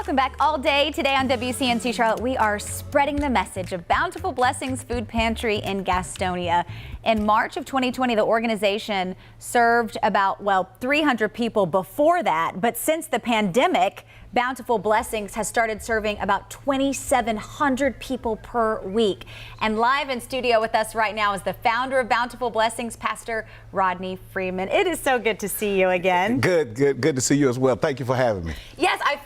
Welcome back. All day today on WCNC Charlotte, we are spreading the message of Bountiful Blessings Food Pantry in Gastonia. In March of 2020, the organization served about, 300 people before that. But since the pandemic, Bountiful Blessings has started serving about 2,700 people per week. And live in studio with us right now is the founder of Bountiful Blessings, Pastor Rodney Freeman. It is so good to see you again. Good to see you as well. Thank you for having me. Yes, I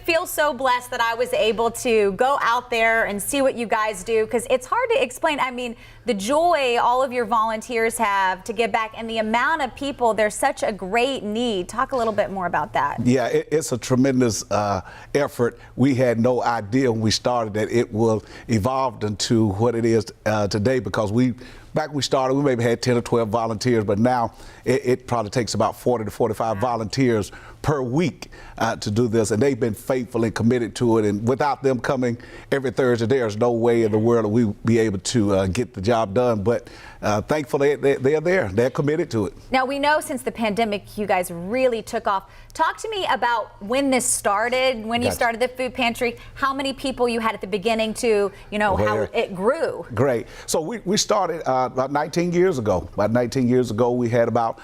feel so blessed that I was able to go out there and see what you guys do, because it's hard to explain. I mean, the joy all of your volunteers have to give back and the amount of people, there's such a great need. Talk a little bit more about that. Yeah, it's a tremendous effort. We had no idea when we started that it will evolve into what it is today, because back when we started, we maybe had 10 or 12 volunteers, but now it probably takes about 40 to 45 volunteers per week to do this, and they've been faithful and committed to it. And without them coming every Thursday, there's no way in the world that we'd be able to get the job done. But thankfully, they're there. They're committed to it. Now, we know since the pandemic, you guys really took off. Talk to me about when this started, when you started the food pantry, how many people you had at the beginning to, how it grew. Great. So we started about 19 years ago. About 19 years ago, we had about,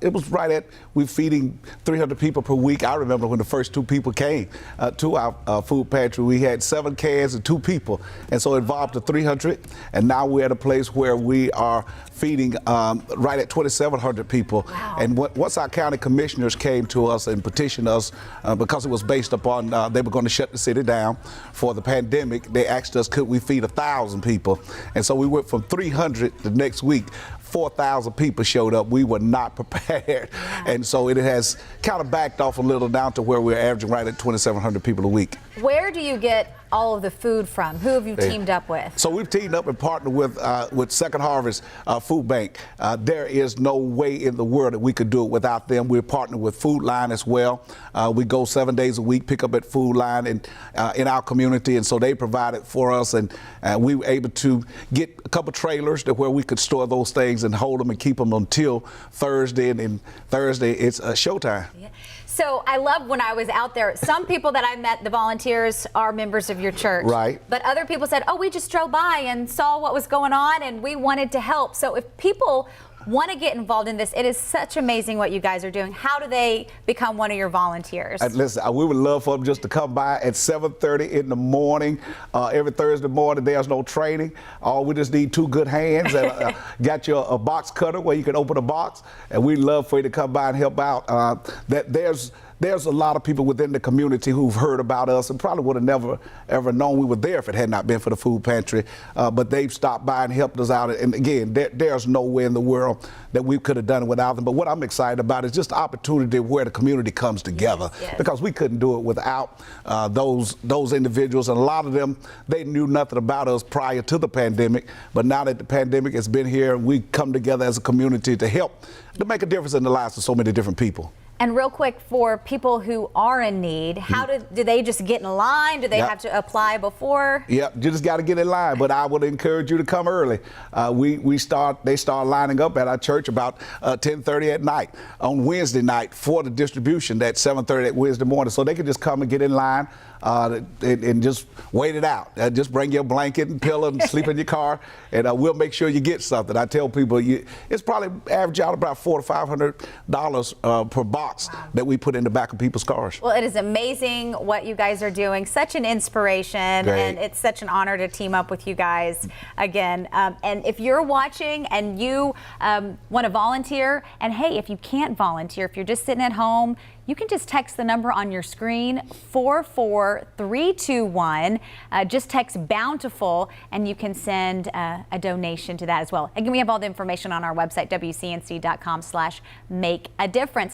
it was right at, we're feeding 300 people per week. I remember when the first 2 people came to our food pantry, we had 7 cans and 2 people. And so it evolved to 300. And now we're at a place where we are feeding right at 2,700 people. Wow. And once our county commissioners came to us and petitioned us, because it was based upon, they were going to shut the city down for the pandemic, they asked us, could we feed 1,000 people? And so we went from 300 the next week. 4,000 people showed up. We were not prepared. Yeah. And so it has kind of backed off a little down to where we're averaging right at 2,700 people a week. Where do you get all of the food from? Who have you teamed up with? So we've teamed up and partnered with Second Harvest Food Bank. There is no way in the world that we could do it without them. We're partnered with Food Line as well. We go 7 days a week, pick up at Food Line and in our community, and so they provide it for us, and we were able to get a couple trailers to where we could store those things and hold them and keep them until Thursday, and then Thursday it's showtime. Yeah. So I love when I was out there, some people that I met, the volunteers, are members of your church. Right. But other people said, oh, we just drove by and saw what was going on and we wanted to help. So if people want to get involved in this, it is such amazing what you guys are doing. How do they become one of your volunteers? Listen, we would love for them just to come by at 7:30 in the morning. Every Thursday morning, there's no training. We just need 2 good hands. And got you a box cutter where you can open a box, and we'd love for you to come by and help out. There's a lot of people within the community who've heard about us and probably would have never, ever known we were there if it had not been for the food pantry. But they've stopped by and helped us out. And again, there's no way in the world that we could have done it without them. But what I'm excited about is just the opportunity where the community comes together. Yes. Because we couldn't do it without those individuals. And a lot of them, they knew nothing about us prior to the pandemic. But now that the pandemic has been here, we come together as a community to help, to make a difference in the lives of so many different people. And real quick, for people who are in need, how do they just get in line? Do they have to apply before? Yep, you just got to get in line. But I would encourage you to come early. They start lining up at our church about 10:30 at night on Wednesday night for the distribution at 7:30 at Wednesday morning. So they can just come and get in line and just wait it out. Just bring your blanket and pillow and sleep in your car, and we'll make sure you get something. I tell people it's probably average out about $400 to $500 per box that we put in the back of people's cars. Well, it is amazing what you guys are doing. Such an inspiration. Great. And it's such an honor to team up with you guys again. And if you're watching and you want to volunteer, and hey, if you can't volunteer, if you're just sitting at home, you can just text the number on your screen, 44321. Just text Bountiful, and you can send a donation to that as well. Again, we have all the information on our website, WCNC.com/make-a-difference.